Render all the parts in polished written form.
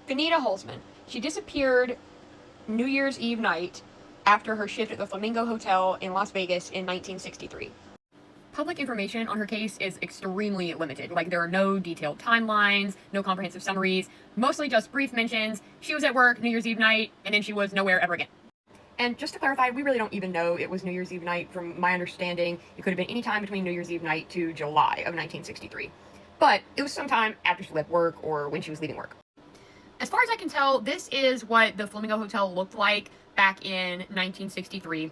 Benita Holzman. She disappeared New Year's Eve night after her shift at the Flamingo Hotel in Las Vegas in 1963. Public information on her case is extremely limited. Like, there are no detailed timelines, no comprehensive summaries, mostly just brief mentions. She was at work New Year's Eve night, and then she was nowhere ever again. And just to clarify, we really don't even know it was New Year's Eve night. From my understanding, it could have been any time between New Year's Eve night to July of 1963. But it was sometime after she left work or when she was leaving work. As far as I can tell, this is what the Flamingo Hotel looked like back in 1963.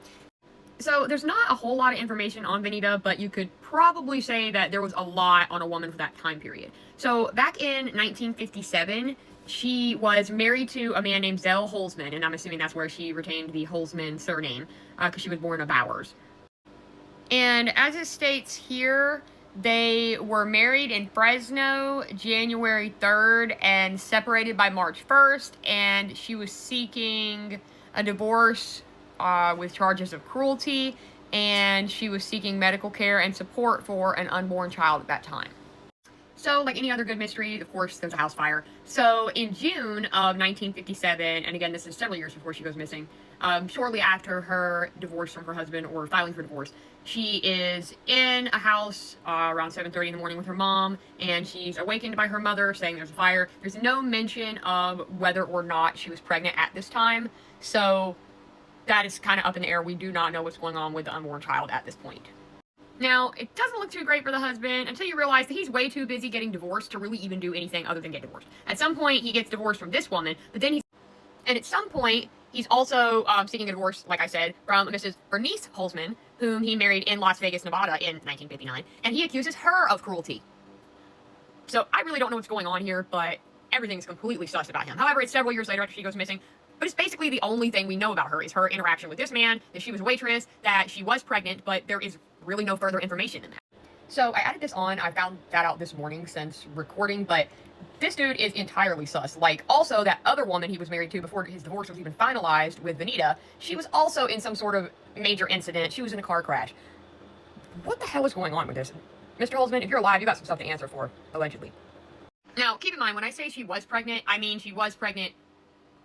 So there's not a whole lot of information on Benita, but you could probably say that there was a lot on a woman for that time period. So back in 1957, she was married to a man named Zell Holzman, and I'm assuming that's where she retained the Holzman surname, because she was born of Bowers. And as it states here, they were married in Fresno January 3rd and separated by March 1st, and she was seeking a divorce with charges of cruelty, and she was seeking medical care and support for an unborn child at that time. So, like any other good mystery, of course, there's a house fire. So, in June of 1957, and again, this is several years before she goes missing, shortly after her divorce from her husband, or filing for divorce, she is in a house around 7:30 in the morning with her mom, and she's awakened by her mother saying there's a fire. There's no mention of whether or not she was pregnant at this time, so that is kind of up in the air. We do not know what's going on with the unborn child at this point. Now, it doesn't look too great for the husband until you realize that he's way too busy getting divorced to really even do anything other than get divorced. At some point, he gets divorced from this woman, and at some point, he's also seeking a divorce, like I said, from Mrs. Bernice Holzman, whom he married in Las Vegas, Nevada in 1959, and he accuses her of cruelty. So I really don't know what's going on here, but everything's completely sus about him. However, it's several years later after she goes missing, but it's basically the only thing we know about her is her interaction with this man, that she was a waitress, that she was pregnant, but there is really no further information in that. So I added this on. I found that out this morning since recording, but this dude is entirely sus. Like, also, that other woman he was married to before his divorce was even finalized with Benita, she was also in some sort of major incident. She was in a car crash. What the hell is going on with this? Mr. Holzman, if you're alive, you got some stuff to answer for, allegedly. Now, keep in mind, when I say she was pregnant, I mean she was pregnant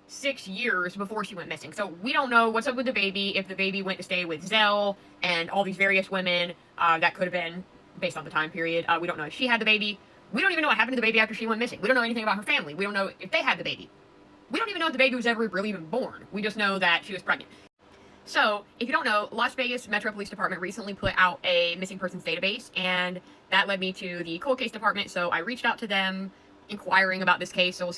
6 years before she went missing. So we don't know what's up with the baby, if the baby went to stay with Zell and all these various women. That could have been based on the time period. We don't know if she had the baby. We don't even know what happened to the baby after she went missing. We don't know anything about her family. We don't know if they had the baby. We don't even know if the baby was ever really even born. We just know that she was pregnant. So, if you don't know, Las Vegas Metro Police Department recently put out a missing persons database, and that led me to the cold case department, so I reached out to them inquiring about this case, so we'll see